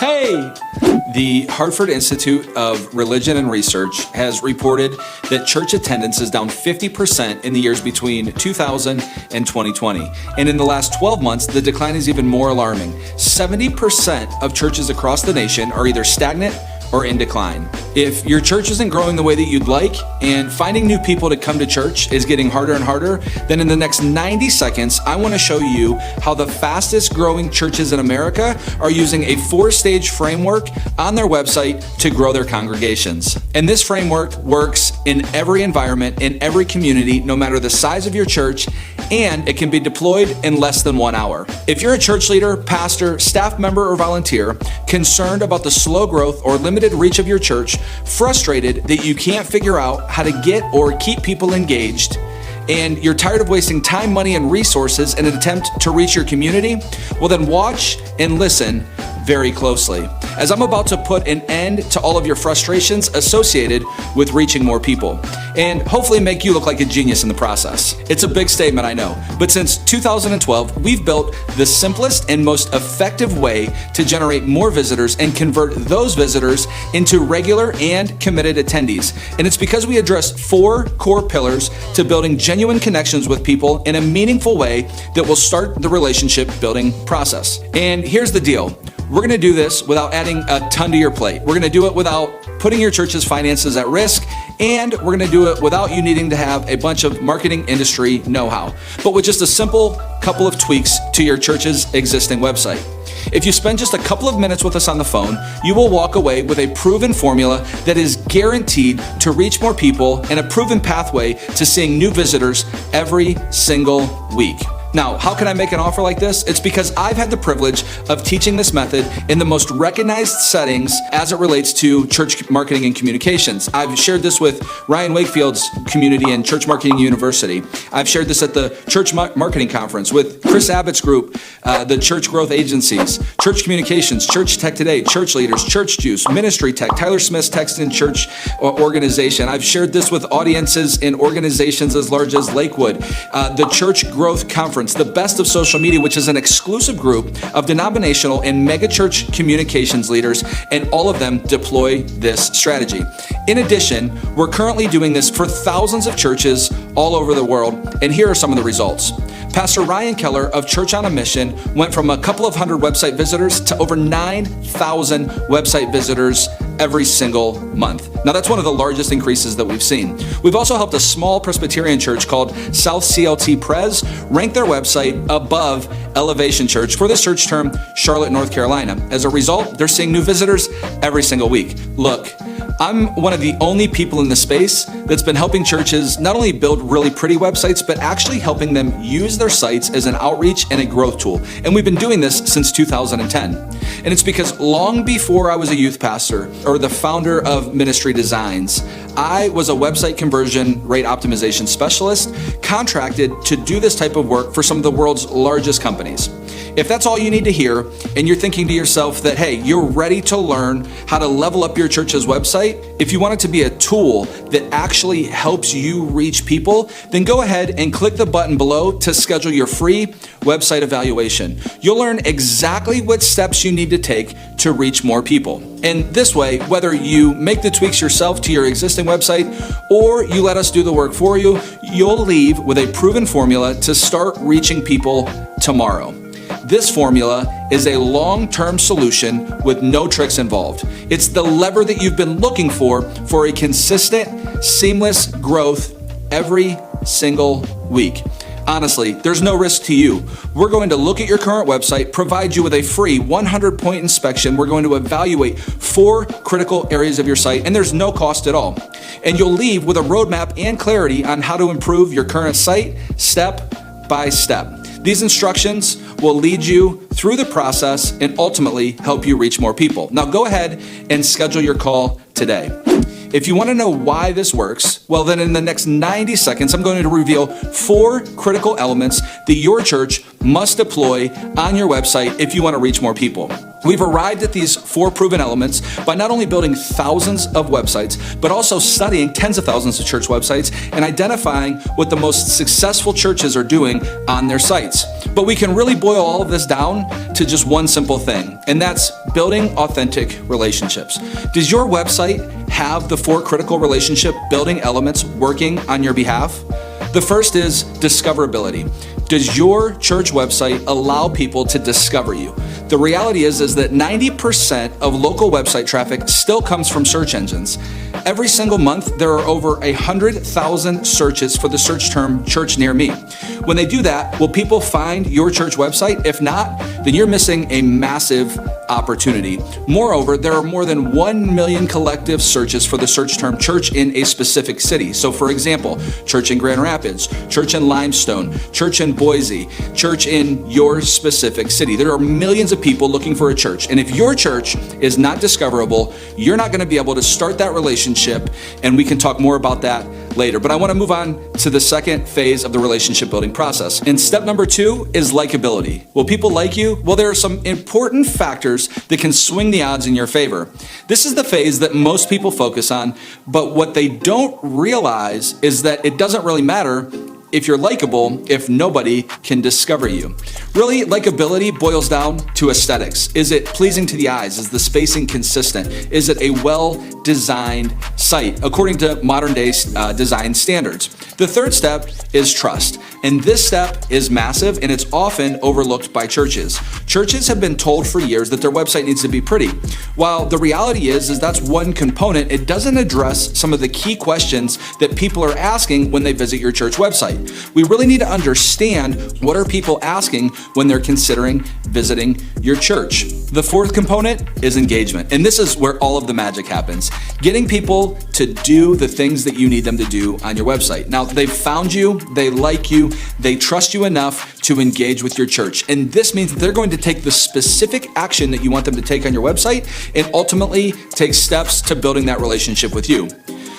Hey! The Hartford Institute of Religion and Research has reported that church attendance is down 50% in the years between 2000 and 2020. And in the last 12 months, the decline is even more alarming. 70% of churches across the nation are either stagnant or in decline. If your church isn't growing the way that you'd like and finding new people to come to church is getting harder and harder, then in the next 90 seconds, I want to show you how the fastest growing churches in America are using a 4-stage framework on their website to grow their congregations. And this framework works in every environment, in every community, no matter the size of your church, and it can be deployed in less than 1 hour. If you're a church leader, pastor, staff member, or volunteer concerned about the slow growth or limited reach of your church, frustrated that you can't figure out how to get or keep people engaged, and you're tired of wasting time, money, and resources in an attempt to reach your community, well then watch and listen very closely, as I'm about to put an end to all of your frustrations associated with reaching more people, and hopefully make you look like a genius in the process. It's a big statement, I know, but since 2012, we've built the simplest and most effective way to generate more visitors and convert those visitors into regular and committed attendees. And it's because we address 4 core pillars to building genuine connections with people in a meaningful way that will start the relationship building process. And here's the deal. We're going to do this without adding a ton to your plate. We're going to do it without putting your church's finances at risk, and we're going to do it without you needing to have a bunch of marketing industry know-how, but with just a simple couple of tweaks to your church's existing website. If you spend just a couple of minutes with us on the phone, you will walk away with a proven formula that is guaranteed to reach more people and a proven pathway to seeing new visitors every single week. Now, how can I make an offer like this? It's because I've had the privilege of teaching this method in the most recognized settings as it relates to church marketing and communications. I've shared this with Ryan Wakefield's community and Church Marketing University. I've shared this at the Church Marketing Conference with Chris Abbott's group, the Church Growth Agencies, Church Communications, Church Tech Today, Church Leaders, Church Juice, Ministry Tech, Tyler Smith's Text and Church Organization. I've shared this with audiences in organizations as large as Lakewood, the Church Growth Conference, the Best of Social Media, which is an exclusive group of denominational and megachurch communications leaders, and all of them deploy this strategy. In addition, we're currently doing this for thousands of churches all over the world, and here are some of the results. Pastor Ryan Keller of Church on a Mission went from a couple of hundred website visitors to over 9,000 website visitors every single month. Now that's one of the largest increases that we've seen. We've also helped a small Presbyterian church called South CLT Pres rank their website above Elevation Church for the search term Charlotte, North Carolina. As a result, they're seeing new visitors every single week. Look, I'm one of the only people in the space that's been helping churches not only build really pretty websites, but actually helping them use their sites as an outreach and a growth tool. And we've been doing this since 2010. And it's because long before I was a youth pastor or the founder of Ministry Designs, I was a website conversion rate optimization specialist contracted to do this type of work for some of the world's largest companies. If that's all you need to hear, and you're thinking to yourself that, hey, you're ready to learn how to level up your church's website, if you want it to be a tool that actually helps you reach people, then go ahead and click the button below to schedule your free website evaluation. You'll learn exactly what steps you need to take to reach more people. And this way, whether you make the tweaks yourself to your existing website or you let us do the work for you, you'll leave with a proven formula to start reaching people tomorrow. This formula is a long-term solution with no tricks involved. It's the lever that you've been looking for a consistent, seamless growth every single week. Honestly, there's no risk to you. We're going to look at your current website, provide you with a free 100-point inspection. We're going to evaluate 4 critical areas of your site, and there's no cost at all. And you'll leave with a roadmap and clarity on how to improve your current site step by step. These instructions will lead you through the process and ultimately help you reach more people. Now go ahead and schedule your call today. If you want to know why this works, well then in the next 90 seconds, I'm going to reveal 4 critical elements that your church must deploy on your website if you want to reach more people. We've arrived at these 4 proven elements by not only building thousands of websites, but also studying tens of thousands of church websites and identifying what the most successful churches are doing on their sites. But we can really boil all of this down to just one simple thing, and that's building authentic relationships. Does your website have the 4 critical relationship building elements working on your behalf? The first is discoverability. Does your church website allow people to discover you? The reality is that 90% of local website traffic still comes from search engines. Every single month, there are over 100,000 searches for the search term church near me. When they do that, will people find your church website? If not, then you're missing a massive opportunity. Moreover, there are more than 1 million collective searches for the search term church in a specific city. So for example, church in Grand Rapids, church in Limestone, church in Boise, church in your specific city. There are millions of people looking for a church. And if your church is not discoverable, you're not going to be able to start that relationship. And we can talk more about that later. But I want to move on to the second phase of the relationship building process. And step number 2 is likability. Will people like you? Well, there are some important factors that can swing the odds in your favor. This is the phase that most people focus on, but what they don't realize is that it doesn't really matter if you're likable if nobody can discover you. Really, likability boils down to aesthetics. Is it pleasing to the eyes? Is the spacing consistent? Is it a well-designed site according to modern day design standards? The third step is trust. And this step is massive, and it's often overlooked by churches. Churches have been told for years that their website needs to be pretty. While the reality is that's one component, it doesn't address some of the key questions that people are asking when they visit your church website. We really need to understand what are people asking when they're considering visiting your church. The fourth component is engagement. And this is where all of the magic happens. Getting people to do the things that you need them to do on your website. Now, they've found you, they like you, they trust you enough to engage with your church. And this means that they're going to take the specific action that you want them to take on your website and ultimately take steps to building that relationship with you.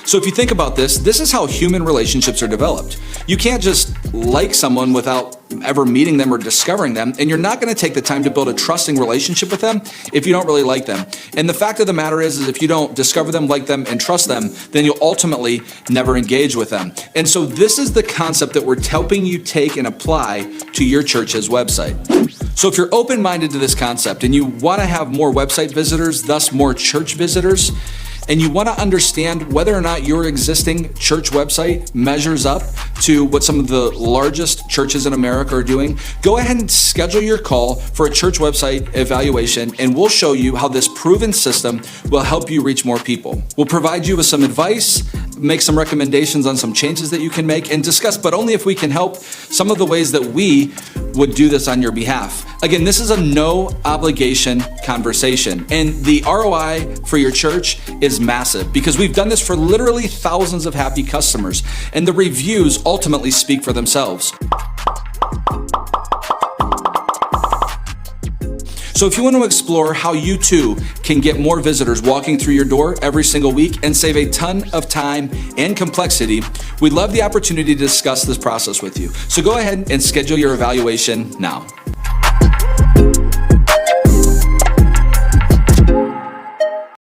So if you think about this is how human relationships are developed. You can't just like someone without ever meeting them or discovering them, and you're not going to take the time to build a trusting relationship with them if you don't really like them. And the fact of the matter is if you don't discover them, like them, and trust them, then you'll ultimately never engage with them. And so this is the concept that we're helping you take and apply to your church's website. So if you're open-minded to this concept and you want to have more website visitors, thus more church visitors, and you want to understand whether or not your existing church website measures up to what some of the largest churches in America are doing, go ahead and schedule your call for a church website evaluation, and we'll show you how this proven system will help you reach more people. We'll provide you with some advice, make some recommendations on some changes that you can make, and discuss, but only if we can help, some of the ways that we would do this on your behalf. Again, this is a no obligation conversation, and the ROI for your church is massive because we've done this for literally thousands of happy customers, and the reviews ultimately speak for themselves. So if you want to explore how you too can get more visitors walking through your door every single week and save a ton of time and complexity, we'd love the opportunity to discuss this process with you. So go ahead and schedule your evaluation now.